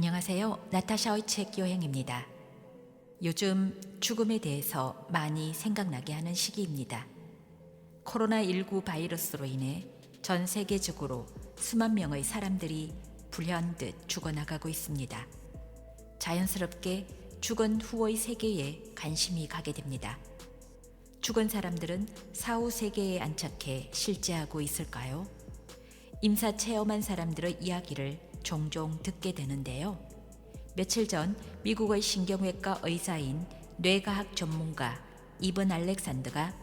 안녕하세요. 나타샤의 책 여행입니다. 요즘 죽음에 대해서 많이 생각나게 하는 시기입니다. 코로나19 바이러스로 인해 전 세계적으로 수만 명의 사람들이 불현듯 죽어나가고 있습니다. 자연스럽게 죽은 후의 세계에 관심이 가게 됩니다. 죽은 사람들은 사후 세계에 안착해 실제하고 있을까요? 임사 체험한 사람들의 이야기를 종종 듣게 되는데요. 며칠 전 미국의 신경외과 의사인 뇌과학 전문가 이븐 알렉산더가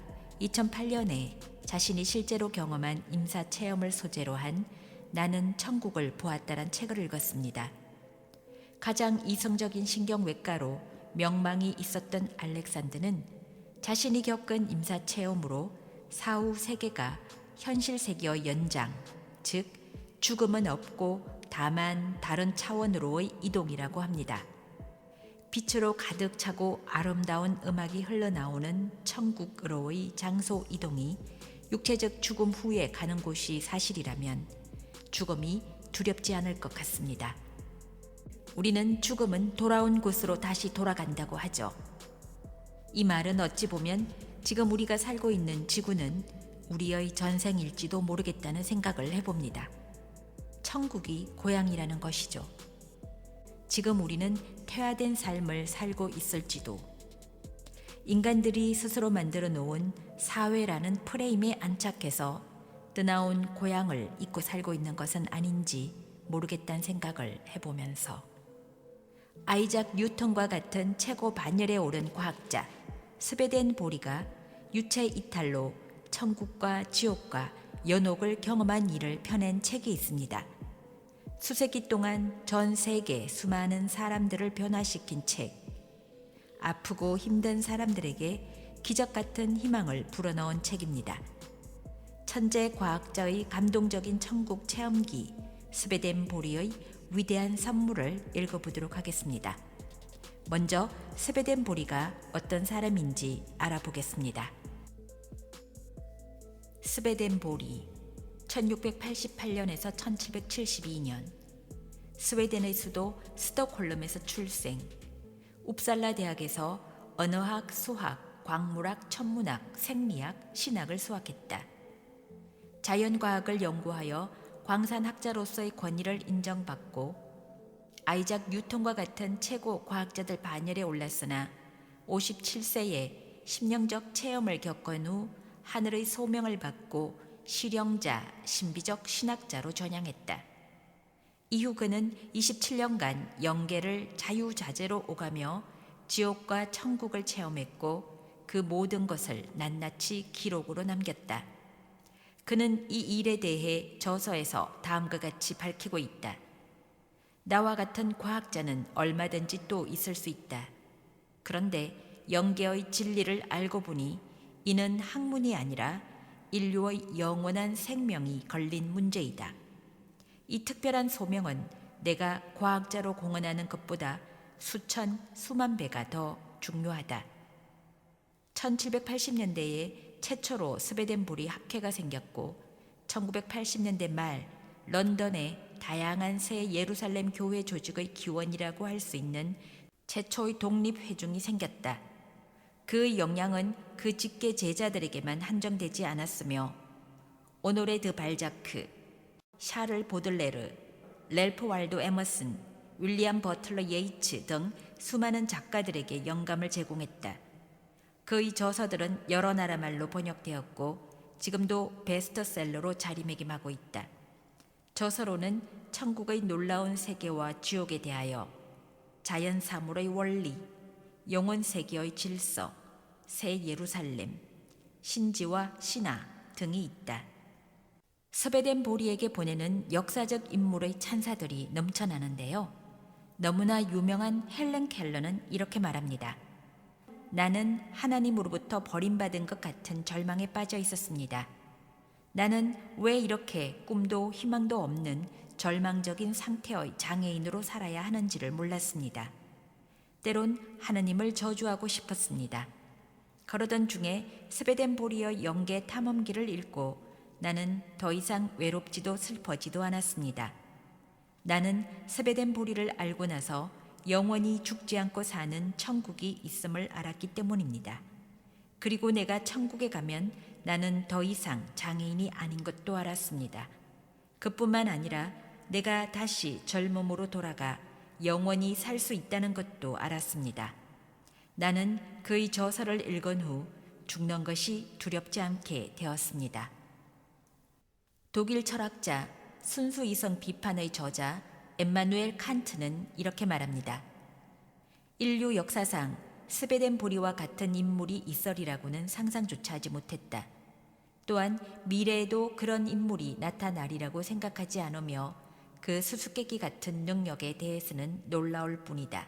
2008년에 자신이 실제로 경험한 임사 체험을 소재로 한 나는 천국을 보았다란 책을 읽었습니다. 가장 이성적인 신경외과로 명망이 있었던 알렉산더는 자신이 겪은 임사 체험으로 사후 세계가 현실 세계의 연장, 즉 죽음은 없고 다만 다른 차원으로의 이동이라고 합니다. 빛으로 가득 차고 아름다운 음악이 흘러나오는 천국으로의 장소 이동이 육체적 죽음 후에 가는 곳이 사실이라면 죽음이 두렵지 않을 것 같습니다. 우리는 죽음은 돌아온 곳으로 다시 돌아간다고 하죠. 이 말은 어찌 보면 지금 우리가 살고 있는 지구는 우리의 전생일지도 모르겠다는 생각을 해봅니다. 천국이 고향이라는 것이죠. 지금 우리는 퇴화된 삶을 살고 있을지도, 인간들이 스스로 만들어 놓은 사회라는 프레임에 안착해서 뜨나온 고향을 잊고 살고 있는 것은 아닌지 모르겠다는 생각을 해보면서 아이작 뉴턴과 같은 최고 반열에 오른 과학자 스베덴 보리가 유체 이탈로 천국과 지옥과 연옥을 경험한 일을 펴낸 책이 있습니다. 수세기 동안 전 세계 수많은 사람들을 변화시킨 책, 아프고 힘든 사람들에게 기적 같은 희망을 불어넣은 책입니다. 천재 과학자의 감동적인 천국 체험기 스베덴 보리의 위대한 선물을 읽어보도록 하겠습니다. 먼저 스베덴 보리가 어떤 사람인지 알아보겠습니다. 스베덴 보리 1688년에서 1772년 스웨덴의 수도 스톡홀름에서 출생, 웁살라 대학에서 언어학, 수학, 광물학, 천문학, 생리학, 신학을 수학했다. 자연과학을 연구하여 광산학자로서의 권위를 인정받고 아이작 뉴턴과 같은 최고 과학자들 반열에 올랐으나 57세에 심령적 체험을 겪은 후 하늘의 소명을 받고 실령자, 신비적 신학자로 전향했다. 이후 그는 27년간 영계를 자유자재로 오가며 지옥과 천국을 체험했고 그 모든 것을 낱낱이 기록으로 남겼다. 그는 이 일에 대해 저서에서 다음과 같이 밝히고 있다. 나와 같은 과학자는 얼마든지 또 있을 수 있다. 그런데 영계의 진리를 알고 보니 이는 학문이 아니라 인류의 영원한 생명이 걸린 문제이다. 이 특별한 소명은 내가 과학자로 공언하는 것보다 수천, 수만 배가 더 중요하다. 1780년대에 최초로 스베덴 보리 학회가 생겼고 1980년대 말 런던에 다양한 새 예루살렘 교회 조직의 기원이라고 할 수 있는 최초의 독립회중이 생겼다. 그 영향은 그 직계 제자들에게만 한정되지 않았으며 오노레 드 발자크, 샤를 보들레르, 렐프 waldo 에머슨, 윌리엄 버틀러 예이츠 등 수많은 작가들에게 영감을 제공했다. 그의 저서들은 여러 나라 말로 번역되었고 지금도 베스트셀러로 자리매김하고 있다. 저서로는 천국의 놀라운 세계와 지옥에 대하여, 자연 사물의 원리, 영혼 세계의 질서, 새 예루살렘, 신지와 신화 등이 있다. 스베덴 보리에게 보내는 역사적 인물의 찬사들이 넘쳐나는데요. 너무나 유명한 헬렌 켈러는 이렇게 말합니다. 나는 하나님으로부터 버림받은 것 같은 절망에 빠져 있었습니다. 나는 왜 이렇게 꿈도 희망도 없는 절망적인 상태의 장애인으로 살아야 하는지를 몰랐습니다. 때론 하느님을 저주하고 싶었습니다. 그러던 중에 스베덴 보리의 영계 탐험기를 읽고 나는 더 이상 외롭지도 슬퍼지도 않았습니다. 나는 스베덴 보리를 알고 나서 영원히 죽지 않고 사는 천국이 있음을 알았기 때문입니다. 그리고 내가 천국에 가면 나는 더 이상 장애인이 아닌 것도 알았습니다. 그뿐만 아니라 내가 다시 젊음으로 돌아가 영원히 살 수 있다는 것도 알았습니다. 나는 그의 저서를 읽은 후 죽는 것이 두렵지 않게 되었습니다. 독일 철학자 순수이성 비판의 저자 엠마누엘 칸트는 이렇게 말합니다. 인류 역사상 스베덴 보리와 같은 인물이 있으리라고는 상상조차 하지 못했다. 또한 미래에도 그런 인물이 나타나리라고 생각하지 않으며 그 수수께끼 같은 능력에 대해서는 놀라울 뿐이다.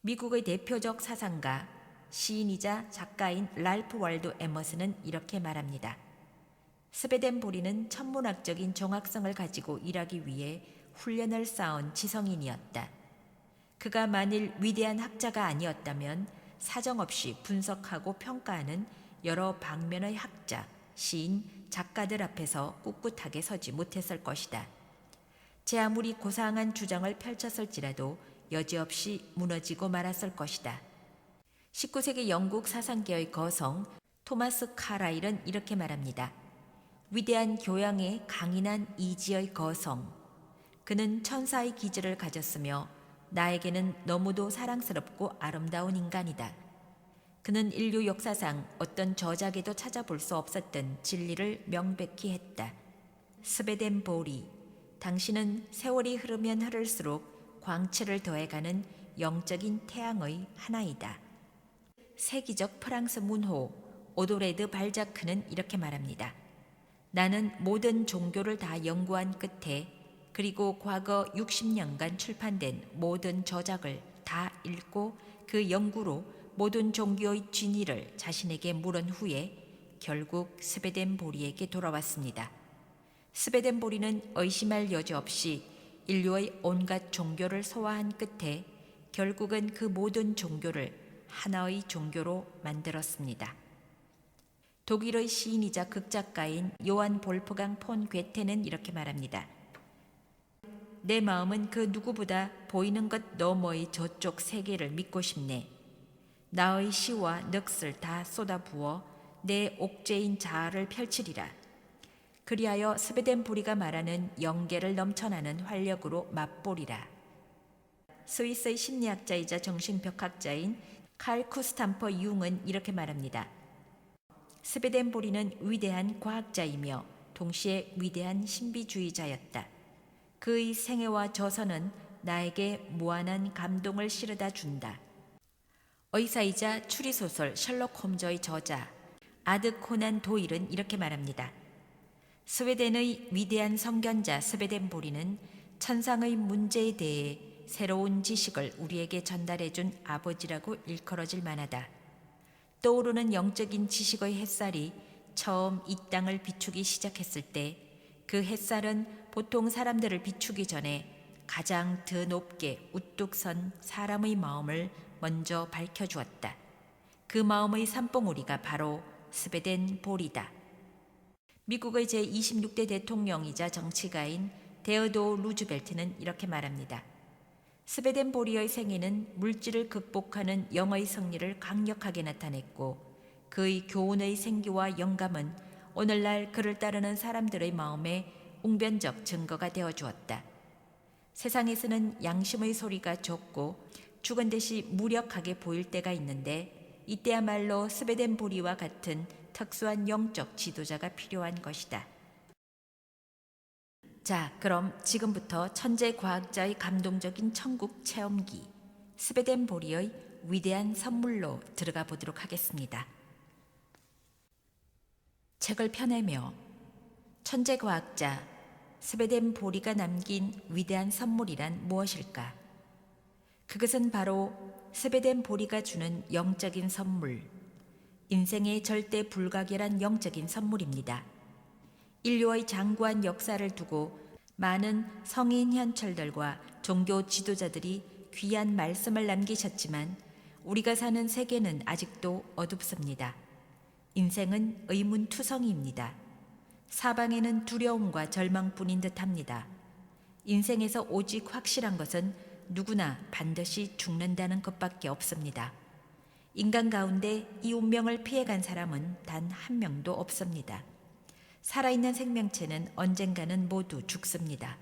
미국의 대표적 사상가, 시인이자 작가인 랄프 월도 에머슨은 이렇게 말합니다. 스베덴 보리는 천문학적인 정확성을 가지고 일하기 위해 훈련을 쌓은 지성인이었다. 그가 만일 위대한 학자가 아니었다면 사정없이 분석하고 평가하는 여러 방면의 학자, 시인, 작가들 앞에서 꿋꿋하게 서지 못했을 것이다. 제 아무리 고상한 주장을 펼쳤을지라도 여지없이 무너지고 말았을 것이다. 19세기 영국 사상계의 거성 토마스 카라일은 이렇게 말합니다. 위대한 교양에 강인한 이지의 거성. 그는 천사의 기질을 가졌으며 나에게는 너무도 사랑스럽고 아름다운 인간이다. 그는 인류 역사상 어떤 저작에도 찾아볼 수 없었던 진리를 명백히 했다. 스베덴 보리, 당신은 세월이 흐르면 흐를수록 광채를 더해가는 영적인 태양의 하나이다. 세기적 프랑스 문호 오도레드 발자크는 이렇게 말합니다. 나는 모든 종교를 다 연구한 끝에 그리고 과거 60년간 출판된 모든 저작을 다 읽고 그 연구로 모든 종교의 진위를 자신에게 물은 후에 결국 스베덴 보리에게 돌아왔습니다. 스베덴 보리는 의심할 여지 없이 인류의 온갖 종교를 소화한 끝에 결국은 그 모든 종교를 하나의 종교로 만들었습니다. 독일의 시인이자 극작가인 요한 볼프강 폰 괴테는 이렇게 말합니다. 내 마음은 그 누구보다 보이는 것 너머의 저쪽 세계를 믿고 싶네. 나의 시와 넋을 다 쏟아부어 내 옥죄인 자아를 펼치리라. 그리하여 스베덴 보리가 말하는 영계를 넘쳐나는 활력으로 맛보리라. 스위스의 심리학자이자 정신병학자인 칼 쿠스탐퍼 융은 이렇게 말합니다. 스베덴 보리는 위대한 과학자이며 동시에 위대한 신비주의자였다. 그의 생애와 저서는 나에게 무한한 감동을 실어다 준다. 의사이자 추리소설 셜록 홈즈의 저자 아드 코난 도일은 이렇게 말합니다. 스웨덴의 위대한 성견자 스베덴 보리는 천상의 문제에 대해 새로운 지식을 우리에게 전달해준 아버지라고 일컬어질 만하다. 떠오르는 영적인 지식의 햇살이 처음 이 땅을 비추기 시작했을 때 그 햇살은 보통 사람들을 비추기 전에 가장 더 높게 우뚝 선 사람의 마음을 먼저 밝혀주었다. 그 마음의 산봉우리가 바로 스베덴 보리다. 미국의 제26대 대통령이자 정치가인 데어도 루즈벨트는 이렇게 말합니다. 스베덴 보리의 생애는 물질을 극복하는 영의 승리를 강력하게 나타냈고 그의 교훈의 생기와 영감은 오늘날 그를 따르는 사람들의 마음에 웅변적 증거가 되어주었다. 세상에서는 양심의 소리가 좁고 죽은 듯이 무력하게 보일 때가 있는데 이때야말로 스베덴 보리와 같은 특수한 영적 지도자가 필요한 것이다. 자, 그럼 지금부터 천재 과학자의 감동적인 천국 체험기 스베덴 보리의 위대한 선물로 들어가 보도록 하겠습니다. 책을 펴내며 천재 과학자 스베덴 보리가 남긴 위대한 선물이란 무엇일까? 그것은 바로 스베덴 보리가 주는 영적인 선물, 인생의 절대 불가결한 영적인 선물입니다. 인류의 장구한 역사를 두고 많은 성인 현철들과 종교 지도자들이 귀한 말씀을 남기셨지만 우리가 사는 세계는 아직도 어둡습니다. 인생은 의문투성이입니다. 사방에는 두려움과 절망뿐인 듯합니다. 인생에서 오직 확실한 것은 누구나 반드시 죽는다는 것밖에 없습니다. 인간 가운데 이 운명을 피해간 사람은 단 한 명도 없습니다. 살아있는 생명체는 언젠가는 모두 죽습니다.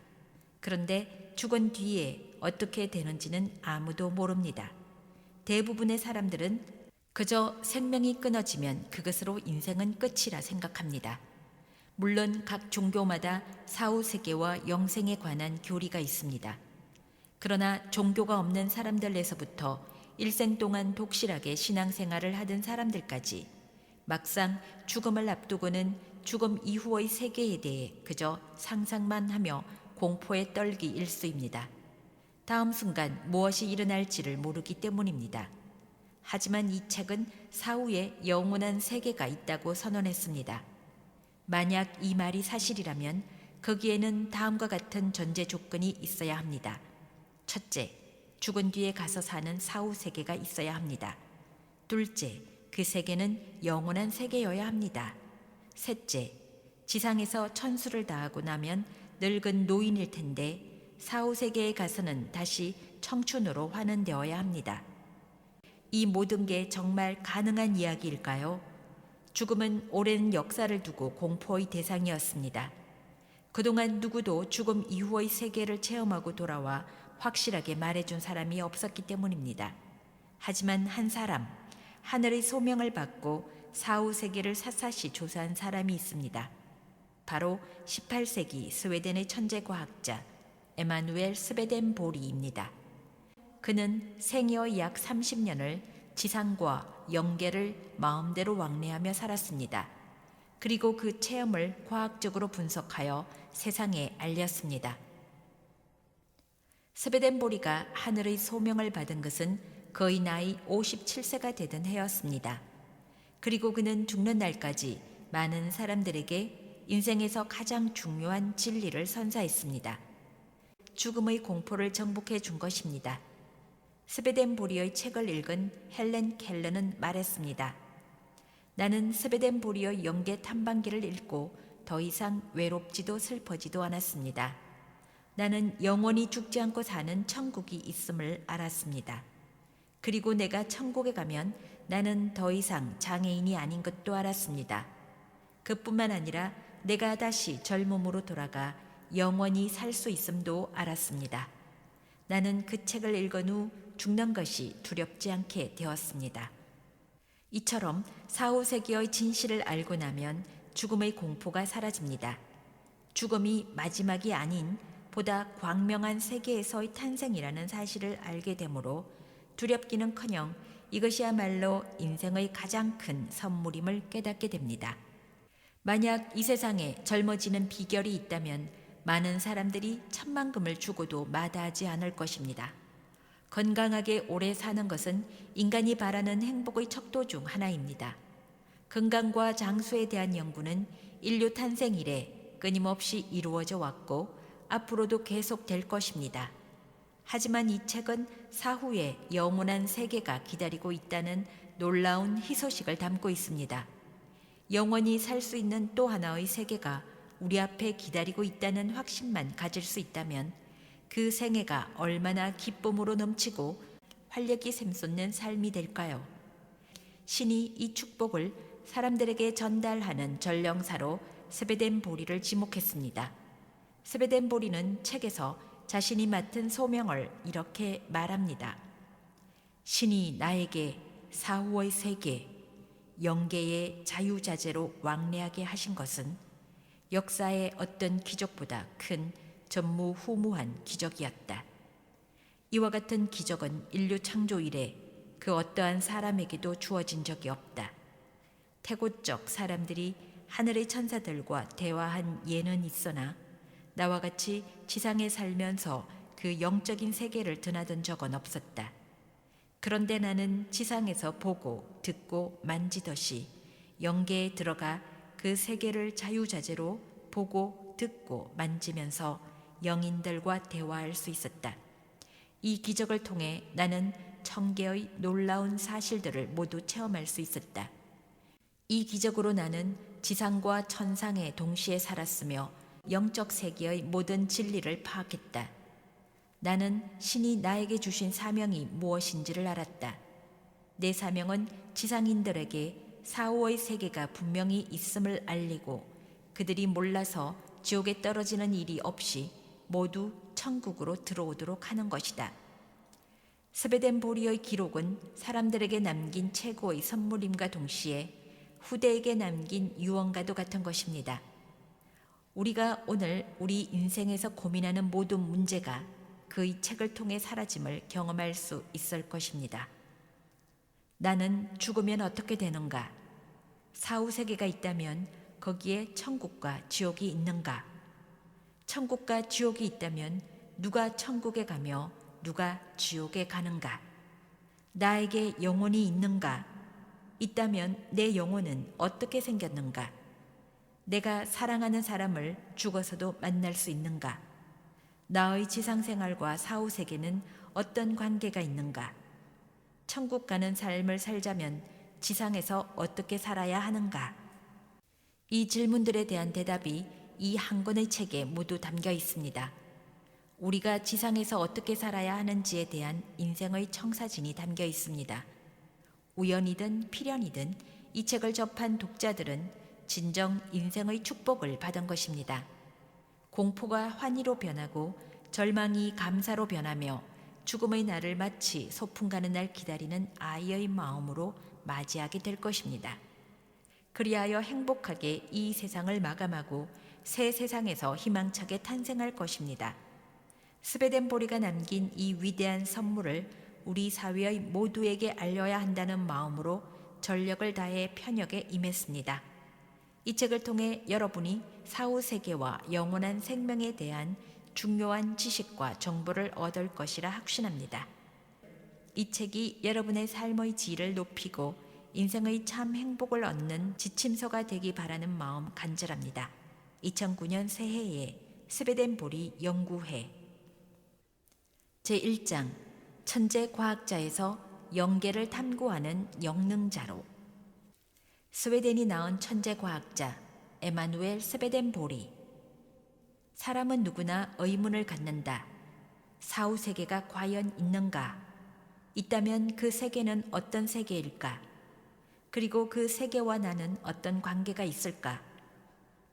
그런데 죽은 뒤에 어떻게 되는지는 아무도 모릅니다. 대부분의 사람들은 그저 생명이 끊어지면 그것으로 인생은 끝이라 생각합니다. 물론 각 종교마다 사후세계와 영생에 관한 교리가 있습니다. 그러나 종교가 없는 사람들에서부터 일생 동안 독실하게 신앙생활을 하던 사람들까지 막상 죽음을 앞두고는 죽음 이후의 세계에 대해 그저 상상만 하며 공포에 떨기 일쑤입니다. 다음 순간 무엇이 일어날지를 모르기 때문입니다. 하지만 이 책은 사후에 영원한 세계가 있다고 선언했습니다. 만약 이 말이 사실이라면 거기에는 다음과 같은 전제 조건이 있어야 합니다. 첫째, 죽은 뒤에 가서 사는 사후 세계가 있어야 합니다. 둘째, 그 세계는 영원한 세계여야 합니다. 셋째, 지상에서 천수를 다하고 나면 늙은 노인일 텐데 사후 세계에 가서는 다시 청춘으로 환원되어야 합니다. 이 모든 게 정말 가능한 이야기일까요? 죽음은 오랜 역사를 두고 공포의 대상이었습니다. 그동안 누구도 죽음 이후의 세계를 체험하고 돌아와 확실하게 말해준 사람이 없었기 때문입니다. 하지만 한 사람, 하늘의 소명을 받고 사후 세계를 샅샅이 조사한 사람이 있습니다. 바로 18세기 스웨덴의 천재 과학자 에마누엘 스베덴보리입니다. 그는 생애의 약 30년을 지상과 영계를 마음대로 왕래하며 살았습니다. 그리고 그 체험을 과학적으로 분석하여 세상에 알렸습니다. 스베덴보리가 하늘의 소명을 받은 것은 거의 나이 57세가 되던 해였습니다. 그리고 그는 죽는 날까지 많은 사람들에게 인생에서 가장 중요한 진리를 선사했습니다. 죽음의 공포를 정복해 준 것입니다. 스베덴보리의 책을 읽은 헬렌 켈러는 말했습니다. 나는 스베덴보리의 영계 탐방기를 읽고 더 이상 외롭지도 슬퍼지도 않았습니다. 나는 영원히 죽지 않고 사는 천국이 있음을 알았습니다. 그리고 내가 천국에 가면 나는 더 이상 장애인이 아닌 것도 알았습니다. 그뿐만 아니라 내가 다시 젊음으로 돌아가 영원히 살 수 있음도 알았습니다. 나는 그 책을 읽은 후 죽는 것이 두렵지 않게 되었습니다. 이처럼 사후세계의 진실을 알고 나면 죽음의 공포가 사라집니다. 죽음이 마지막이 아닌 보다 광명한 세계에서의 탄생이라는 사실을 알게 되므로 두렵기는커녕 이것이야말로 인생의 가장 큰 선물임을 깨닫게 됩니다. 만약 이 세상에 젊어지는 비결이 있다면 많은 사람들이 천만금을 주고도 마다하지 않을 것입니다. 건강하게 오래 사는 것은 인간이 바라는 행복의 척도 중 하나입니다. 건강과 장수에 대한 연구는 인류 탄생 이래 끊임없이 이루어져 왔고 앞으로도 계속될 것입니다. 하지만 이 책은 사후에 영원한 세계가 기다리고 있다는 놀라운 희소식을 담고 있습니다. 영원히 살 수 있는 또 하나의 세계가 우리 앞에 기다리고 있다는 확신만 가질 수 있다면 그 생애가 얼마나 기쁨으로 넘치고 활력이 샘솟는 삶이 될까요? 신이 이 축복을 사람들에게 전달하는 전령사로 스베덴보리를 지목했습니다. 스베덴보리는 책에서 자신이 맡은 소명을 이렇게 말합니다. 신이 나에게 사후의 세계, 영계의 자유자재로 왕래하게 하신 것은 역사의 어떤 기적보다 큰 전무후무한 기적이었다. 이와 같은 기적은 인류 창조 이래 그 어떠한 사람에게도 주어진 적이 없다. 태고적 사람들이 하늘의 천사들과 대화한 예는 있으나 나와 같이 지상에 살면서 그 영적인 세계를 드나든 적은 없었다. 그런데 나는 지상에서 보고 듣고 만지듯이 영계에 들어가 그 세계를 자유자재로 보고 듣고 만지면서 영인들과 대화할 수 있었다. 이 기적을 통해 나는 천개의 놀라운 사실들을 모두 체험할 수 있었다. 이 기적으로 나는 지상과 천상에 동시에 살았으며 영적 세계의 모든 진리를 파악했다. 나는 신이 나에게 주신 사명이 무엇인지를 알았다. 내 사명은 지상인들에게 사후의 세계가 분명히 있음을 알리고 그들이 몰라서 지옥에 떨어지는 일이 없이 모두 천국으로 들어오도록 하는 것이다. 스베덴보리의 기록은 사람들에게 남긴 최고의 선물임과 동시에 후대에게 남긴 유언과도 같은 것입니다. 우리가 오늘 우리 인생에서 고민하는 모든 문제가 그의 책을 통해 사라짐을 경험할 수 있을 것입니다. 나는 죽으면 어떻게 되는가? 사후세계가 있다면 거기에 천국과 지옥이 있는가? 천국과 지옥이 있다면 누가 천국에 가며 누가 지옥에 가는가? 나에게 영혼이 있는가? 있다면 내 영혼은 어떻게 생겼는가? 내가 사랑하는 사람을 죽어서도 만날 수 있는가? 나의 지상생활과 사후세계는 어떤 관계가 있는가? 천국 가는 삶을 살자면 지상에서 어떻게 살아야 하는가? 이 질문들에 대한 대답이 이 한 권의 책에 모두 담겨 있습니다. 우리가 지상에서 어떻게 살아야 하는지에 대한 인생의 청사진이 담겨 있습니다. 우연이든 필연이든 이 책을 접한 독자들은 진정 인생의 축복을 받은 것입니다. 공포가 환희로 변하고 절망이 감사로 변하며 죽음의 날을 마치 소풍 가는 날 기다리는 아이의 마음으로 맞이하게 될 것입니다. 그리하여 행복하게 이 세상을 마감하고 새 세상에서 희망차게 탄생할 것입니다. 스베덴보리가 남긴 이 위대한 선물을 우리 사회의 모두에게 알려야 한다는 마음으로 전력을 다해 편역에 임했습니다. 이 책을 통해 여러분이 사후세계와 영원한 생명에 대한 중요한 지식과 정보를 얻을 것이라 확신합니다. 이 책이 여러분의 삶의 질을 높이고 인생의 참 행복을 얻는 지침서가 되기 바라는 마음 간절합니다. 2009년 새해에 스베덴보리 연구회 제1장 천재 과학자에서 영계를 탐구하는 영능자로 스웨덴이 낳은 천재 과학자 에마누엘 스베덴보리. 사람은 누구나 의문을 갖는다. 사후 세계가 과연 있는가? 있다면 그 세계는 어떤 세계일까? 그리고 그 세계와 나는 어떤 관계가 있을까?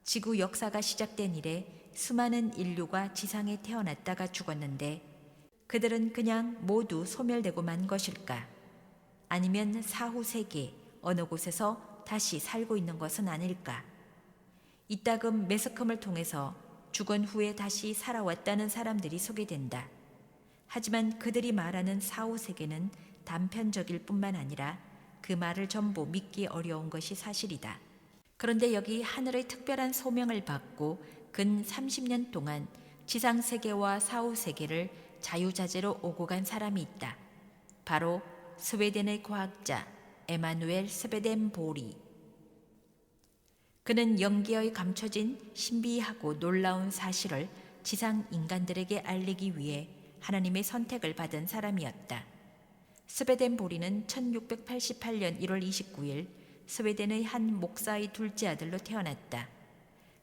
지구 역사가 시작된 이래 수많은 인류가 지상에 태어났다가 죽었는데 그들은 그냥 모두 소멸되고 만 것일까? 아니면 사후 세계 어느 곳에서 다시 살고 있는 것은 아닐까? 이따금 매스컴을 통해서 죽은 후에 다시 살아왔다는 사람들이 소개된다. 하지만 그들이 말하는 사후 세계는 단편적일 뿐만 아니라 그 말을 전부 믿기 어려운 것이 사실이다. 그런데 여기 하늘의 특별한 소명을 받고 근 30년 동안 지상 세계와 사후 세계를 자유자재로 오고 간 사람이 있다. 바로 스웨덴의 과학자 에마누엘 스베덴보리. 그는 영계의 감춰진 신비하고 놀라운 사실을 지상 인간들에게 알리기 위해 하나님의 선택을 받은 사람이었다. 스베덴보리는 1688년 1월 29일 스웨덴의 한 목사의 둘째 아들로 태어났다.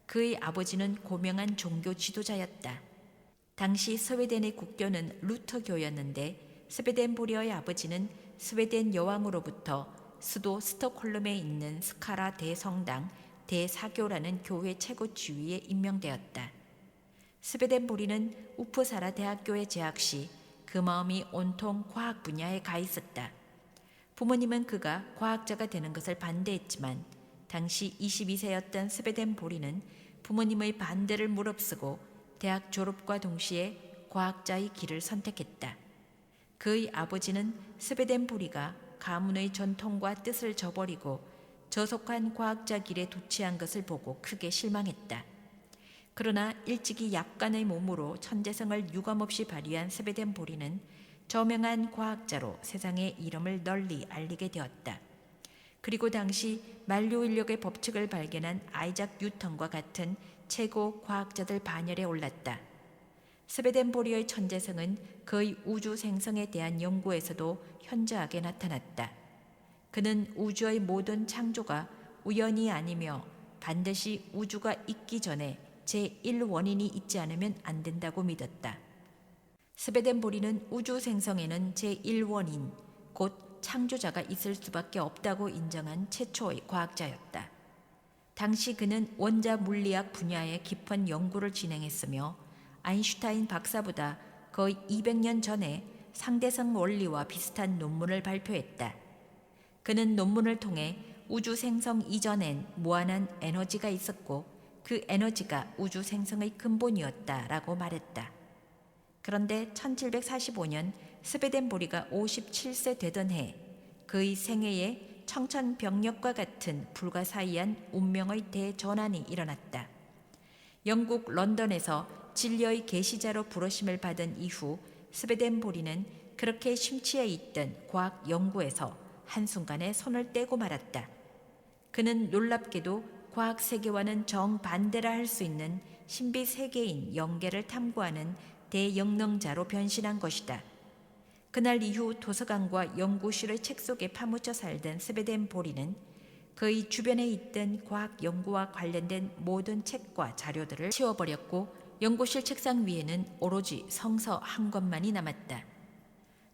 그의 아버지는 고명한 종교 지도자였다. 당시 스웨덴의 국교는 루터교였는데 스베덴보리의 아버지는 스웨덴 여왕으로부터 수도 스톡홀름에 있는 스카라 대성당 대사교라는 교회 최고 지위에 임명되었다. 스베덴보리는 우프사라 대학교에 재학 시 그 마음이 온통 과학 분야에 가 있었다. 부모님은 그가 과학자가 되는 것을 반대했지만 당시 22세였던 스베덴보리는 부모님의 반대를 무릅쓰고 대학 졸업과 동시에 과학자의 길을 선택했다. 그의 아버지는 스베덴보리가 가문의 전통과 뜻을 저버리고 저속한 과학자 길에 도취한 것을 보고 크게 실망했다. 그러나 일찍이 약간의 몸으로 천재성을 유감없이 발휘한 스베덴보리는 저명한 과학자로 세상의 이름을 널리 알리게 되었다. 그리고 당시 만료인력의 법칙을 발견한 아이작 뉴턴과 같은 최고 과학자들 반열에 올랐다. 스베덴보리의 천재성은 그의 우주 생성에 대한 연구에서도 현저하게 나타났다. 그는 우주의 모든 창조가 우연이 아니며 반드시 우주가 있기 전에 제1원인이 있지 않으면 안 된다고 믿었다. 스베덴보리는 우주 생성에는 제1원인, 곧 창조자가 있을 수밖에 없다고 인정한 최초의 과학자였다. 당시 그는 원자 물리학 분야의 깊은 연구를 진행했으며 아인슈타인 박사보다 거의 200년 전에 상대성 원리와 비슷한 논문을 발표했다. 그는 논문을 통해 우주 생성 이전엔 무한한 에너지가 있었고 그 에너지가 우주 생성의 근본이었다라고 말했다. 그런데 1745년 스베덴보리가 57세 되던 해 그의 생애에 청천벽력과 같은 불가사의한 운명의 대전환이 일어났다. 영국 런던에서 진리의 계시자로 부르심을 받은 이후 스베덴보리는 그렇게 심취해 있던 과학 연구에서 한순간에 손을 떼고 말았다. 그는 놀랍게도 과학 세계와는 정반대라 할 수 있는 신비 세계인 영계를 탐구하는 대영능자로 변신한 것이다. 그날 이후 도서관과 연구실의 책 속에 파묻혀 살던 스베덴보리는 그의 주변에 있던 과학 연구와 관련된 모든 책과 자료들을 치워버렸고 연구실 책상 위에는 오로지 성서 한 권만이 남았다.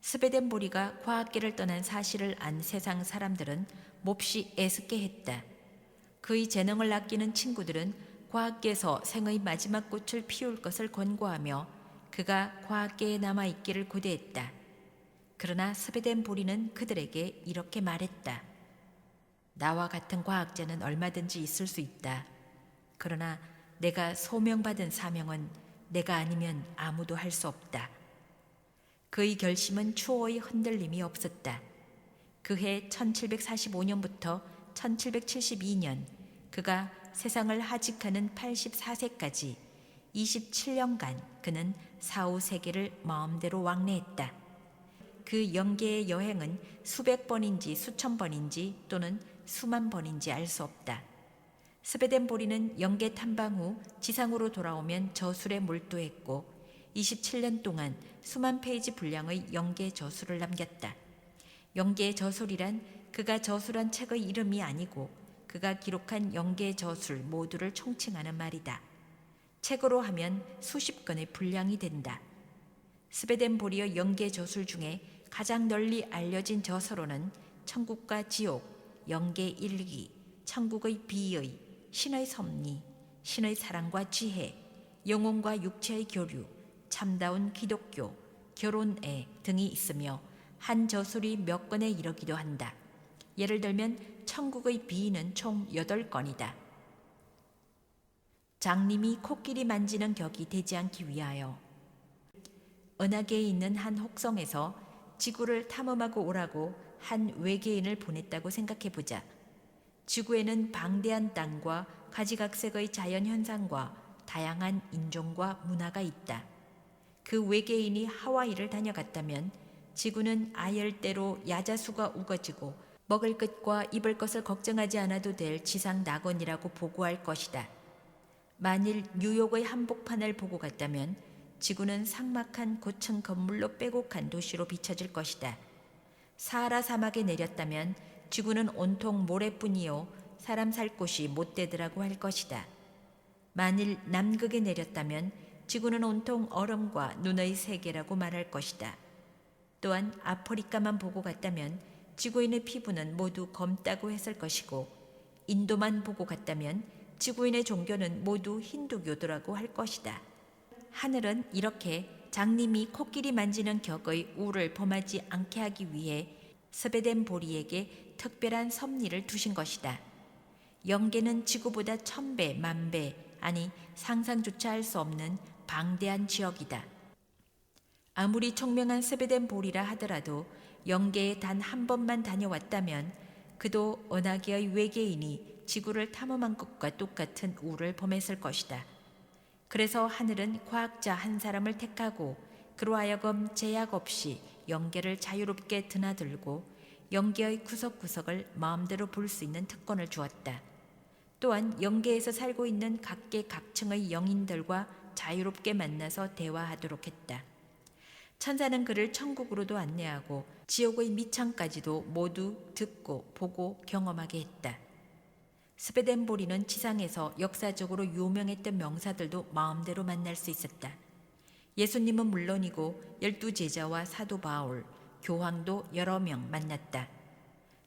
스베덴보리가 과학계를 떠난 사실을 안 세상 사람들은 몹시 애석해했다. 그의 재능을 아끼는 친구들은 과학계에서 생의 마지막 꽃을 피울 것을 권고하며 그가 과학계에 남아있기를 고대했다. 그러나 스베덴보리는 그들에게 이렇게 말했다. 나와 같은 과학자는 얼마든지 있을 수 있다. 그러나 내가 소명받은 사명은 내가 아니면 아무도 할 수 없다. 그의 결심은 추호의 흔들림이 없었다. 그해 1745년부터 1772년 그가 세상을 하직하는 84세까지 27년간 그는 사후세계를 마음대로 왕래했다. 그 영계의 여행은 수백 번인지 수천 번인지 또는 수만 번인지 알 수 없다. 스베덴보리는 영계 탐방 후 지상으로 돌아오면 저술에 몰두했고 27년 동안 수만 페이지 분량의 영계 저술을 남겼다. 영계 저술이란 그가 저술한 책의 이름이 아니고 그가 기록한 영계 저술 모두를 총칭하는 말이다. 책으로 하면 수십 권의 분량이 된다. 스베덴보리의 영계 저술 중에 가장 널리 알려진 저서로는 천국과 지옥, 영계 일기, 천국의 비의, 신의 섭리, 신의 사랑과 지혜, 영혼과 육체의 교류, 참다운 기독교, 결혼애 등이 있으며 한 저술이 몇 권에 이르기도 한다. 예를 들면 천국의 비는 총 8건이다. 장님이 코끼리 만지는 격이 되지 않기 위하여 은하계에 있는 한 혹성에서 지구를 탐험하고 오라고 한 외계인을 보냈다고 생각해보자. 지구에는 방대한 땅과 가지각색의 자연현상과 다양한 인종과 문화가 있다. 그 외계인이 하와이를 다녀갔다면 지구는 아열대로 야자수가 우거지고 먹을 것과 입을 것을 걱정하지 않아도 될 지상 낙원이라고 보고할 것이다. 만일 뉴욕의 한복판을 보고 갔다면 지구는 삭막한 고층 건물로 빼곡한 도시로 비춰질 것이다. 사하라 사막에 내렸다면 지구는 온통 모래뿐이요 사람 살 곳이 못 되더라고 할 것이다. 만일 남극에 내렸다면 지구는 온통 얼음과 눈의 세계라고 말할 것이다. 또한 아프리카만 보고 갔다면 지구인의 피부는 모두 검다고 했을 것이고 인도만 보고 갔다면 지구인의 종교는 모두 힌두교도라고 할 것이다. 하늘은 이렇게 장님이 코끼리 만지는 격의 우를 범하지 않게 하기 위해 스베덴보리에게 특별한 섭리를 두신 것이다. 영계는 지구보다 1000배, 10,000배, 아니 상상조차 할 수 없는 방대한 지역이다. 아무리 총명한 스베덴보리라 하더라도 영계에 단 한 번만 다녀왔다면 그도 은하계의 외계인이 지구를 탐험한 것과 똑같은 우를 범했을 것이다. 그래서 하늘은 과학자 한 사람을 택하고 그로 하여금 제약 없이 영계를 자유롭게 드나들고 영계의 구석구석을 마음대로 볼 수 있는 특권을 주었다. 또한 영계에서 살고 있는 각계각층의 영인들과 자유롭게 만나서 대화하도록 했다. 천사는 그를 천국으로도 안내하고 지옥의 미창까지도 모두 듣고 보고 경험하게 했다. 스베덴보리는 지상에서 역사적으로 유명했던 명사들도 마음대로 만날 수 있었다. 예수님은 물론이고 12제자와 사도 바울, 교황도 여러 명 만났다.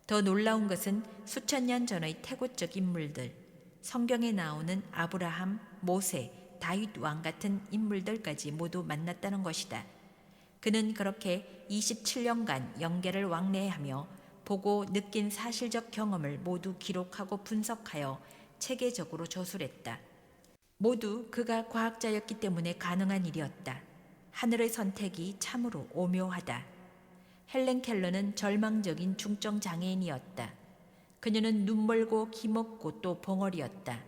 더 놀라운 것은 수천 년 전의 태고적 인물들, 성경에 나오는 아브라함, 모세, 다윗 왕 같은 인물들까지 모두 만났다는 것이다. 그는 그렇게 27년간 영계를 왕래하며 보고 느낀 사실적 경험을 모두 기록하고 분석하여 체계적으로 저술했다. 모두 그가 과학자였기 때문에 가능한 일이었다. 하늘의 선택이 참으로 오묘하다. 헬렌 켈러는 절망적인 중증 장애인이었다. 그녀는 눈멀고 기먹고 또 벙어리였다.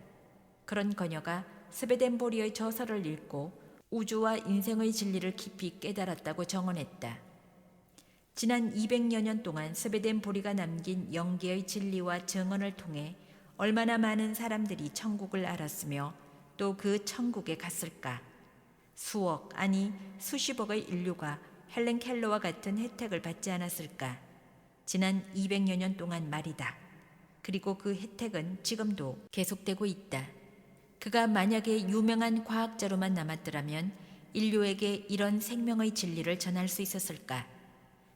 그런 그녀가 스베덴보리의 저서를 읽고 우주와 인생의 진리를 깊이 깨달았다고 정언했다. 지난 200여 년 동안 스베덴보리가 남긴 영계의 진리와 증언을 통해 얼마나 많은 사람들이 천국을 알았으며 또 그 천국에 갔을까? 수억 아니 수십억의 인류가 헬렌 켈러와 같은 혜택을 받지 않았을까? 지난 200여 년 동안 말이다. 그리고 그 혜택은 지금도 계속되고 있다. 그가 만약에 유명한 과학자로만 남았더라면 인류에게 이런 생명의 진리를 전할 수 있었을까?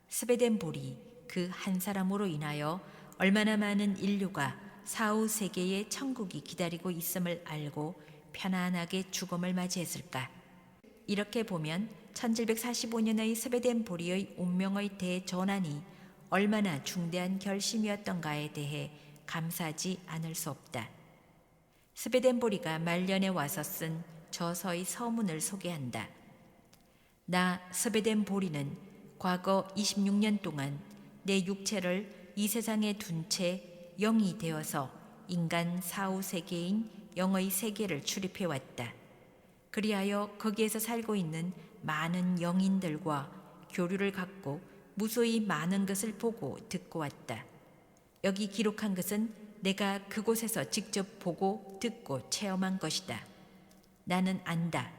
스베덴보리 그 한 사람으로 인하여 얼마나 많은 인류가 사후 세계의 천국이 기다리고 있음을 알고 편안하게 죽음을 맞이했을까? 이렇게 보면 1745년의 스베덴보리의 운명의 대전환이 얼마나 중대한 결심이었던가에 대해 감사하지 않을 수 없다. 스베덴보리가 말년에 와서 쓴 저서의 서문을 소개한다. 나 스베덴보리는 과거 26년 동안 내 육체를 이 세상에 둔 채 영이 되어서 인간 사후 세계인 영의 세계를 출입해왔다. 그리하여 거기에서 살고 있는 많은 영인들과 교류를 갖고 무수히 많은 것을 보고 듣고 왔다. 여기 기록한 것은 내가 그곳에서 직접 보고 듣고 체험한 것이다. 나는 안다.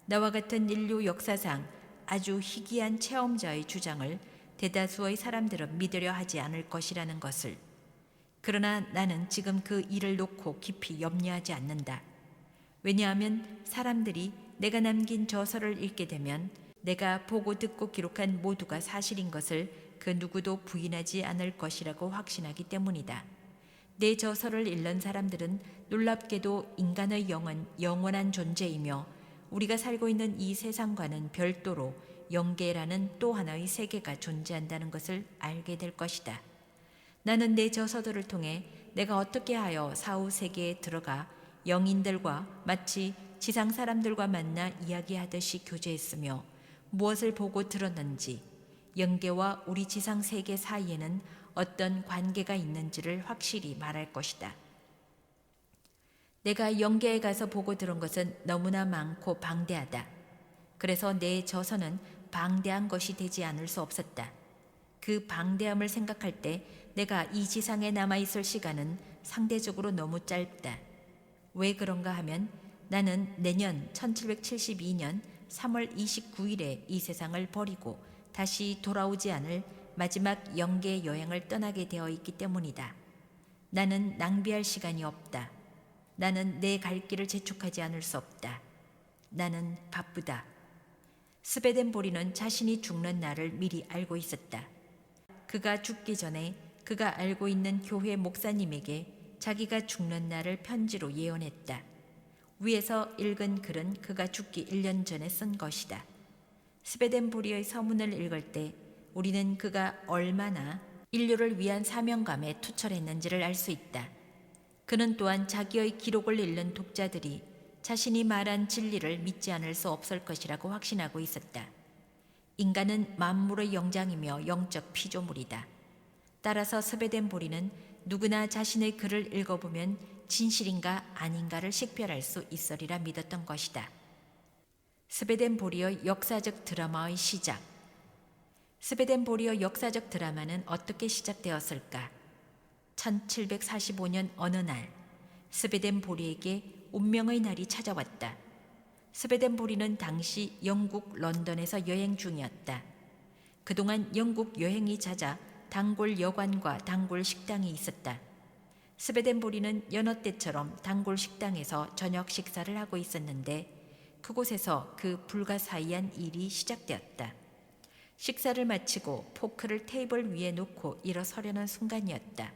나와 같은 인류 역사상 아주 희귀한 체험자의 주장을 대다수의 사람들은 믿으려 하지 않을 것이라는 것을. 그러나 나는 지금 그 일을 놓고 깊이 염려하지 않는다. 왜냐하면 사람들이 내가 남긴 저서를 읽게 되면 내가 보고 듣고 기록한 모두가 사실인 것을 그 누구도 부인하지 않을 것이라고 확신하기 때문이다. 내 저서를 읽는 사람들은 놀랍게도 인간의 영은 영원한 존재이며 우리가 살고 있는 이 세상과는 별도로 영계라는 또 하나의 세계가 존재한다는 것을 알게 될 것이다. 나는 내 저서들을 통해 내가 어떻게 하여 사후 세계에 들어가 영인들과 마치 지상 사람들과 만나 이야기하듯이 교제했으며 무엇을 보고 들었는지, 영계와 우리 지상 세계 사이에는 어떤 관계가 있는지를 확실히 말할 것이다. 내가 영계에 가서 보고 들은 것은 너무나 많고 방대하다. 그래서 내 저서는 방대한 것이 되지 않을 수 없었다. 그 방대함을 생각할 때 내가 이 지상에 남아있을 시간은 상대적으로 너무 짧다. 왜 그런가 하면 나는 내년 1772년 3월 29일에 이 세상을 버리고 다시 돌아오지 않을 마지막 영계 여행을 떠나게 되어 있기 때문이다. 나는 낭비할 시간이 없다. 나는 내 갈 길을 재촉하지 않을 수 없다. 나는 바쁘다. 스베덴보리는 자신이 죽는 날을 미리 알고 있었다. 그가 죽기 전에 그가 알고 있는 교회 목사님에게 자기가 죽는 날을 편지로 예언했다. 위에서 읽은 글은 그가 죽기 1년 전에 쓴 것이다. 스베덴보리의 서문을 읽을 때 우리는 그가 얼마나 인류를 위한 사명감에 투철했는지를 알 수 있다. 그는 또한 자기의 기록을 읽는 독자들이 자신이 말한 진리를 믿지 않을 수 없을 것이라고 확신하고 있었다. 인간은 만물의 영장이며 영적 피조물이다. 따라서 스베덴보리는 누구나 자신의 글을 읽어보면 진실인가 아닌가를 식별할 수 있으리라 믿었던 것이다. 스베덴보리의 역사적 드라마의 시작. 스베덴보리의 역사적 드라마는 어떻게 시작되었을까? 1745년 어느 날 스베덴보리에게 운명의 날이 찾아왔다. 스베덴보리는 당시 영국 런던에서 여행 중이었다. 그동안 영국 여행이 잦아 단골 여관과 단골 식당이 있었다. 스베덴보리는 여느 때처럼 단골 식당에서 저녁 식사를 하고 있었는데 그곳에서 그 불가사의한 일이 시작되었다. 식사를 마치고 포크를 테이블 위에 놓고 일어서려는 순간이었다.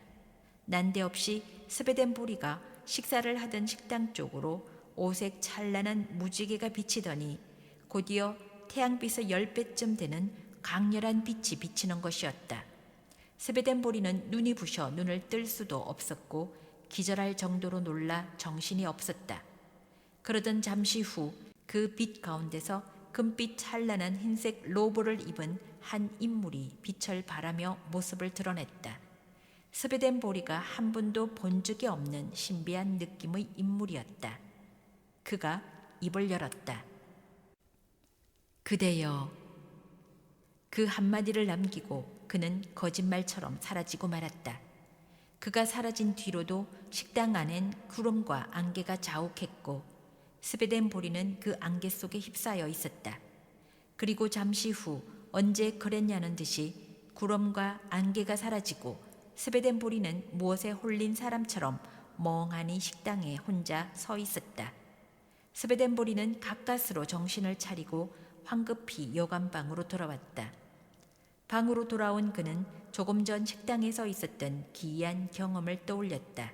난데없이 스베덴보리가 식사를 하던 식당 쪽으로 오색 찬란한 무지개가 비치더니 곧이어 태양빛의 10배쯤 되는 강렬한 빛이 비치는 것이었다. 스베덴보리는 눈이 부셔 눈을 뜰 수도 없었고 기절할 정도로 놀라 정신이 없었다. 그러던 잠시 후 그 빛 가운데서 금빛 찬란한 흰색 로브를 입은 한 인물이 빛을 발하며 모습을 드러냈다. 스베덴보리가 한 번도 본 적이 없는 신비한 느낌의 인물이었다. 그가 입을 열었다. 그대여. 그 한마디를 남기고 그는 거짓말처럼 사라지고 말았다. 그가 사라진 뒤로도 식당 안엔 구름과 안개가 자욱했고 스베덴보리는 그 안개 속에 휩싸여 있었다. 그리고 잠시 후 언제 그랬냐는 듯이 구름과 안개가 사라지고 스베덴보리는 무엇에 홀린 사람처럼 멍하니 식당에 혼자 서 있었다. 스베덴보리는 가까스로 정신을 차리고 황급히 여관방으로 돌아왔다. 방으로 돌아온 그는 조금 전 식당에서 있었던 기이한 경험을 떠올렸다.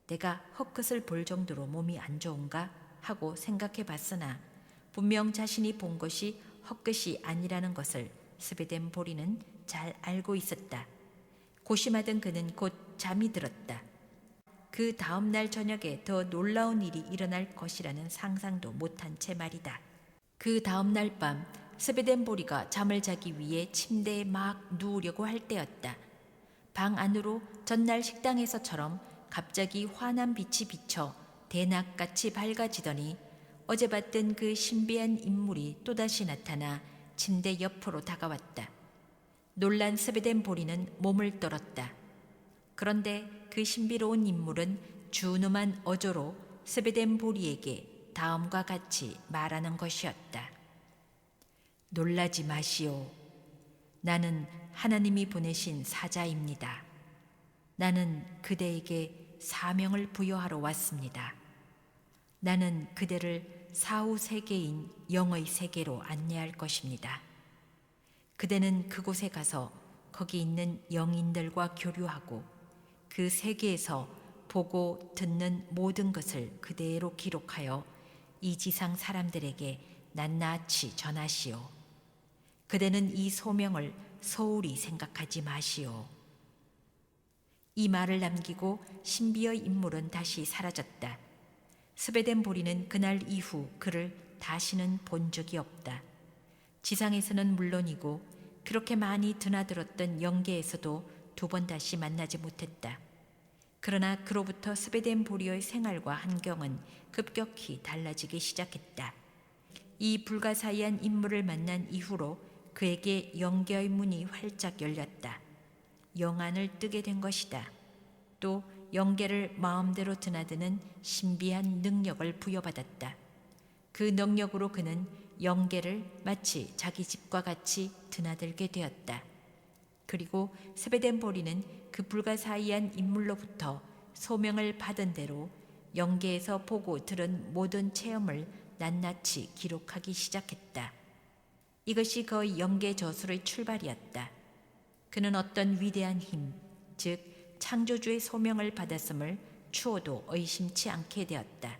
내가 헛것을 볼 정도로 몸이 안 좋은가 하고 생각해 봤으나 분명 자신이 본 것이 헛것이 아니라는 것을 스베덴보리는 잘 알고 있었다. 고심하던 그는 곧 잠이 들었다. 그 다음 날 저녁에 더 놀라운 일이 일어날 것이라는 상상도 못한 채 말이다. 그 다음 날 밤 스베덴보리가 잠을 자기 위해 침대에 막 누우려고 할 때였다. 방 안으로 전날 식당에서처럼 갑자기 환한 빛이 비쳐 대낮같이 밝아지더니 어제 봤던 그 신비한 인물이 또다시 나타나 침대 옆으로 다가왔다. 놀란 스베덴보리는 몸을 떨었다. 그런데 그 신비로운 인물은 준엄한 어조로 스베덴보리에게 다음과 같이 말하는 것이었다. 놀라지 마시오. 나는 하나님이 보내신 사자입니다. 나는 그대에게 사명을 부여하러 왔습니다. 나는 그대를 사후 세계인 영의 세계로 안내할 것입니다. 그대는 그곳에 가서 거기 있는 영인들과 교류하고 그 세계에서 보고 듣는 모든 것을 그대로 기록하여 이 지상 사람들에게 낱낱이 전하시오. 그대는 이 소명을 소홀히 생각하지 마시오. 이 말을 남기고 신비의 인물은 다시 사라졌다. 스베덴보리는 그날 이후 그를 다시는 본 적이 없다. 지상에서는 물론이고 그렇게 많이 드나들었던 영계에서도 2번 다시 만나지 못했다. 그러나 그로부터 스베덴보리의 생활과 환경은 급격히 달라지기 시작했다. 이 불가사의한 인물을 만난 이후로 그에게 영계의 문이 활짝 열렸다. 영안을 뜨게 된 것이다. 또 영계를 마음대로 드나드는 신비한 능력을 부여받았다. 그 능력으로 그는 영계를 마치 자기 집과 같이 드나들게 되었다. 그리고 스베덴보리는 그 불가사의한 인물로부터 소명을 받은 대로 영계에서 보고 들은 모든 체험을 낱낱이 기록하기 시작했다. 이것이 그의 영계 저술의 출발이었다. 그는 어떤 위대한 힘, 즉 창조주의 소명을 받았음을 추호도 의심치 않게 되었다.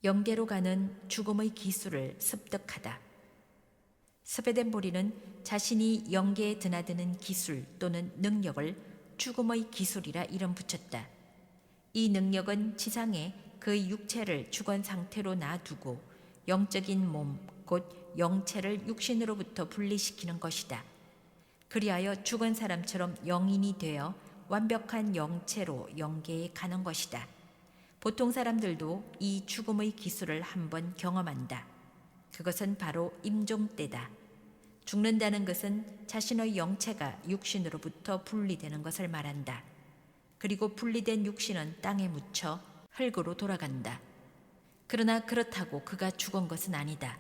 영계로 가는 죽음의 기술을 습득하다. 스베덴보리는 자신이 영계에 드나드는 기술 또는 능력을 죽음의 기술이라 이름 붙였다. 이 능력은 지상에 그의 육체를 죽은 상태로 놔두고 영적인 몸, 곧 영체를 육신으로부터 분리시키는 것이다. 그리하여 죽은 사람처럼 영인이 되어 완벽한 영체로 영계에 가는 것이다. 보통 사람들도 이 죽음의 기술을 한번 경험한다. 그것은 바로 임종 때다. 죽는다는 것은 자신의 영체가 육신으로부터 분리되는 것을 말한다. 그리고 분리된 육신은 땅에 묻혀 흙으로 돌아간다. 그러나 그렇다고 그가 죽은 것은 아니다.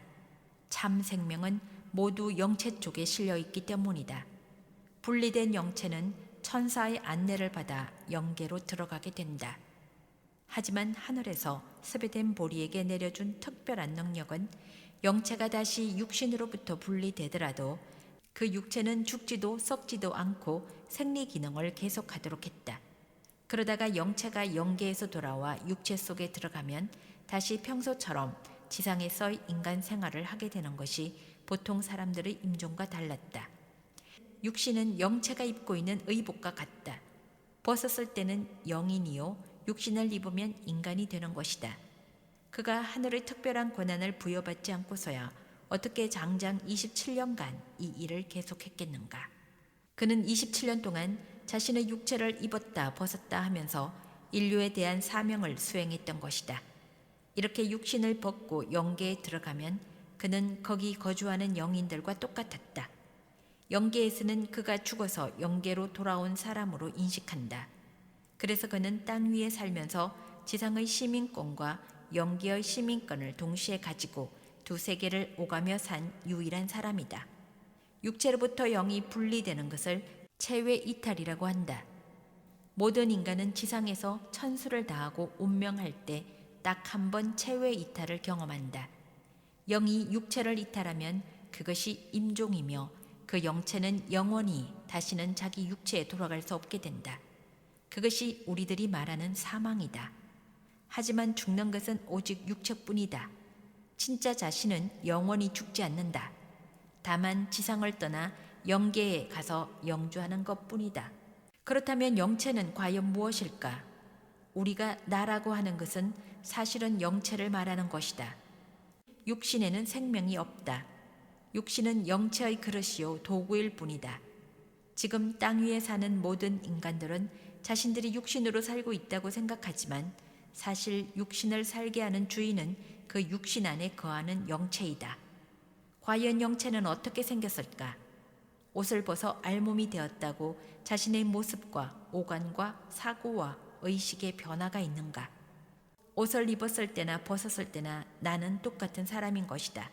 참 생명은 모두 영체 쪽에 실려 있기 때문이다. 분리된 영체는 천사의 안내를 받아 영계로 들어가게 된다. 하지만 하늘에서 스베덴 보리에게 내려준 특별한 능력은 영체가 다시 육신으로부터 분리되더라도 그 육체는 죽지도 썩지도 않고 생리 기능을 계속하도록 했다. 그러다가 영체가 영계에서 돌아와 육체 속에 들어가면 다시 평소처럼 지상에서 인간 생활을 하게 되는 것이 보통 사람들의 임종과 달랐다. 육신은 영체가 입고 있는 의복과 같다. 벗었을 때는 영인이요 육신을 입으면 인간이 되는 것이다. 그가 하늘의 특별한 권한을 부여받지 않고서야 어떻게 장장 27년간 이 일을 계속했겠는가. 그는 27년 동안 자신의 육체를 입었다 벗었다 하면서 인류에 대한 사명을 수행했던 것이다. 이렇게 육신을 벗고 영계에 들어가면 그는 거기 거주하는 영인들과 똑같았다. 영계에서는 그가 죽어서 영계로 돌아온 사람으로 인식한다. 그래서 그는 땅 위에 살면서 지상의 시민권과 영계의 시민권을 동시에 가지고 두 세계를 오가며 산 유일한 사람이다. 육체로부터 영이 분리되는 것을 체외 이탈이라고 한다. 모든 인간은 지상에서 천수를 다하고 운명할 때 딱 한 번 체외 이탈을 경험한다. 영이 육체를 이탈하면 그것이 임종이며 그 영체는 영원히 다시는 자기 육체에 돌아갈 수 없게 된다. 그것이 우리들이 말하는 사망이다. 하지만 죽는 것은 오직 육체뿐이다. 진짜 자신은 영원히 죽지 않는다. 다만 지상을 떠나 영계에 가서 영주하는 것뿐이다. 그렇다면 영체는 과연 무엇일까? 우리가 나라고 하는 것은 사실은 영체를 말하는 것이다. 육신에는 생명이 없다. 육신은 영체의 그릇이요 도구일 뿐이다. 지금 땅 위에 사는 모든 인간들은 자신들이 육신으로 살고 있다고 생각하지만 사실 육신을 살게 하는 주인은 그 육신 안에 거하는 영체이다. 과연 영체는 어떻게 생겼을까? 옷을 벗어 알몸이 되었다고 자신의 모습과 오간과 사고와 의식의 변화가 있는가? 옷을 입었을 때나 벗었을 때나 나는 똑같은 사람인 것이다.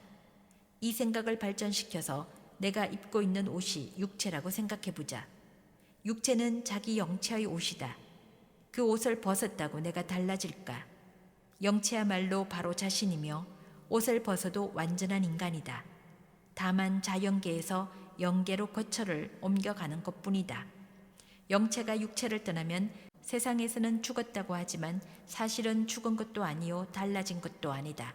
이 생각을 발전시켜서 내가 입고 있는 옷이 육체라고 생각해보자. 육체는 자기 영체의 옷이다. 그 옷을 벗었다고 내가 달라질까? 영체야말로 바로 자신이며 옷을 벗어도 완전한 인간이다. 다만 자연계에서 영계로 거처를 옮겨가는 것뿐이다. 영체가 육체를 떠나면 세상에서는 죽었다고 하지만 사실은 죽은 것도 아니요 달라진 것도 아니다.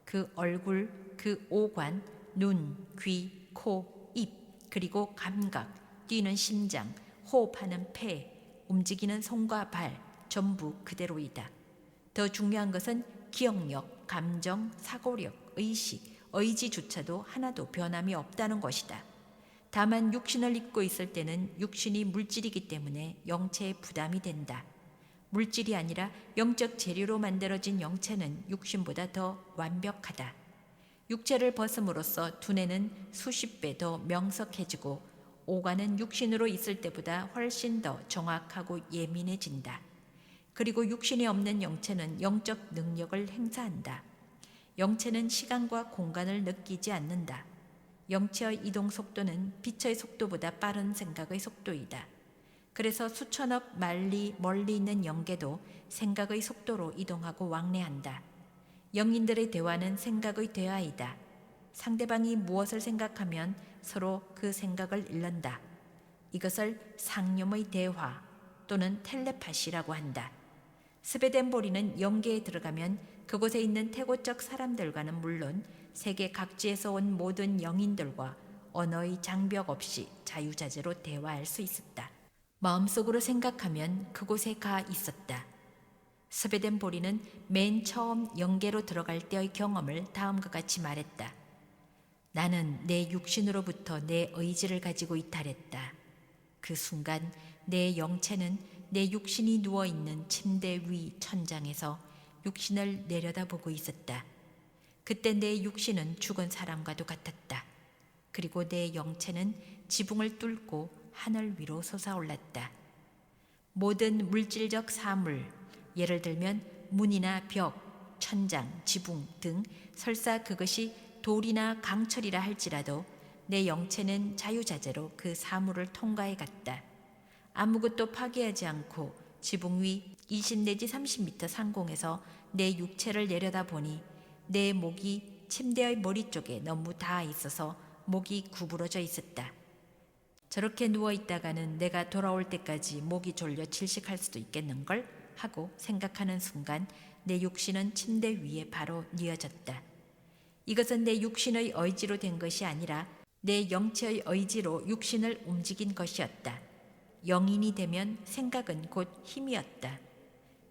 그 얼굴, 그 오관, 눈, 귀, 코, 입, 그리고 감각, 뛰는 심장, 호흡하는 폐, 움직이는 손과 발, 전부 그대로이다. 더 중요한 것은 기억력, 감정, 사고력, 의식, 의지조차도 하나도 변함이 없다는 것이다. 다만 육신을 입고 있을 때는 육신이 물질이기 때문에 영체에 부담이 된다. 물질이 아니라 영적 재료로 만들어진 영체는 육신보다 더 완벽하다. 육체를 벗음으로써 두뇌는 수십 배 더 명석해지고 오간은 육신으로 있을 때보다 훨씬 더 정확하고 예민해진다. 그리고 육신이 없는 영체는 영적 능력을 행사한다. 영체는 시간과 공간을 느끼지 않는다. 영체의 이동 속도는 빛의 속도보다 빠른 생각의 속도이다. 그래서 수천억 마일리 멀리 있는 영계도 생각의 속도로 이동하고 왕래한다. 영인들의 대화는 생각의 대화이다. 상대방이 무엇을 생각하면 서로 그 생각을 읽는다. 이것을 상념의 대화 또는 텔레파시라고 한다. 스베덴보리는 영계에 들어가면 그곳에 있는 태고적 사람들과는 물론 세계 각지에서 온 모든 영인들과 언어의 장벽 없이 자유자재로 대화할 수 있었다. 마음속으로 생각하면 그곳에 가 있었다. 스베덴보리는 맨 처음 영계로 들어갈 때의 경험을 다음과 같이 말했다. 나는 내 육신으로부터 내 의지를 가지고 이탈했다. 그 순간 내 영체는 내 육신이 누워있는 침대 위 천장에서 육신을 내려다보고 있었다. 그때 내 육신은 죽은 사람과도 같았다. 그리고 내 영체는 지붕을 뚫고 하늘 위로 솟아올랐다. 모든 물질적 사물, 예를 들면 문이나 벽, 천장, 지붕 등 설사 그것이 돌이나 강철이라 할지라도 내 영체는 자유자재로 그 사물을 통과해 갔다. 아무것도 파괴하지 않고 지붕 위 20 내지 30m 상공에서 내 육체를 내려다보니 내 목이 침대의 머리 쪽에 너무 닿아 있어서 목이 구부러져 있었다. 저렇게 누워있다가는 내가 돌아올 때까지 목이 졸려 질식할 수도 있겠는걸 하고 생각하는 순간 내 육신은 침대 위에 바로 뉘어졌다. 이것은 내 육신의 의지로 된 것이 아니라 내 영체의 의지로 육신을 움직인 것이었다. 영인이 되면 생각은 곧 힘이었다.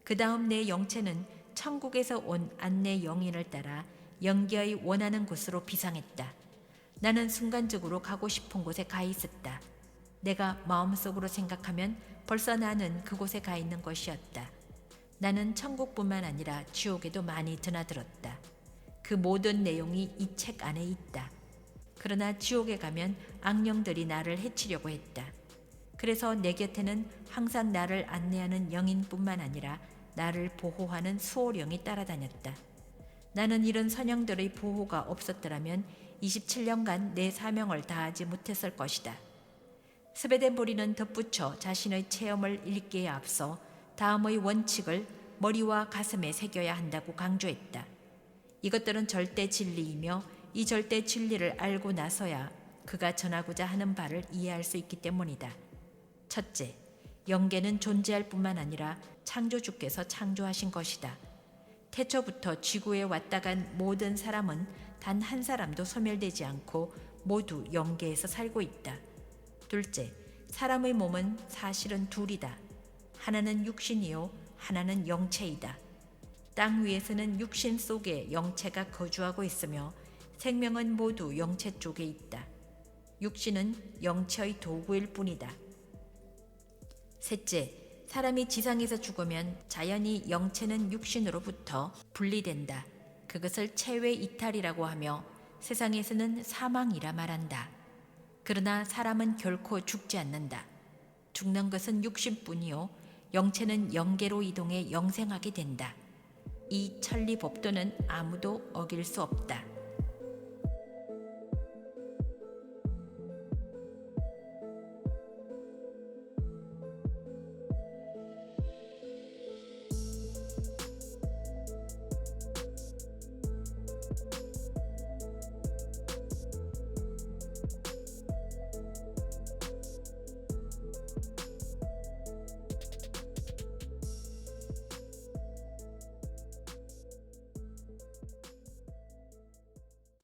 그 다음 내 영체는 천국에서 온 안내 영인을 따라 영계의 원하는 곳으로 비상했다. 나는 순간적으로 가고 싶은 곳에 가 있었다. 내가 마음속으로 생각하면 벌써 나는 그곳에 가 있는 것이었다. 나는 천국뿐만 아니라 지옥에도 많이 드나들었다. 그 모든 내용이 이 책 안에 있다. 그러나 지옥에 가면 악령들이 나를 해치려고 했다. 그래서 내 곁에는 항상 나를 안내하는 영인뿐만 아니라 나를 보호하는 수호령이 따라다녔다. 나는 이런 선영들의 보호가 없었더라면 27년간 내 사명을 다하지 못했을 것이다. 스베덴보리는 덧붙여 자신의 체험을 읽기에 앞서 다음의 원칙을 머리와 가슴에 새겨야 한다고 강조했다. 이것들은 절대 진리이며 이 절대 진리를 알고 나서야 그가 전하고자 하는 바를 이해할 수 있기 때문이다. 첫째, 영계는 존재할 뿐만 아니라 창조주께서 창조하신 것이다. 태초부터 지구에 왔다 간 모든 사람은 단 한 사람도 소멸되지 않고 모두 영계에서 살고 있다. 둘째, 사람의 몸은 사실은 둘이다. 하나는 육신이요, 하나는 영체이다. 땅 위에서는 육신 속에 영체가 거주하고 있으며 생명은 모두 영체 쪽에 있다. 육신은 영체의 도구일 뿐이다. 셋째, 사람이 지상에서 죽으면 자연히 영체는 육신으로부터 분리된다. 그것을 체외 이탈이라고 하며 세상에서는 사망이라 말한다. 그러나 사람은 결코 죽지 않는다. 죽는 것은 육신뿐이요, 영체는 영계로 이동해 영생하게 된다. 이 천리 법도는 아무도 어길 수 없다.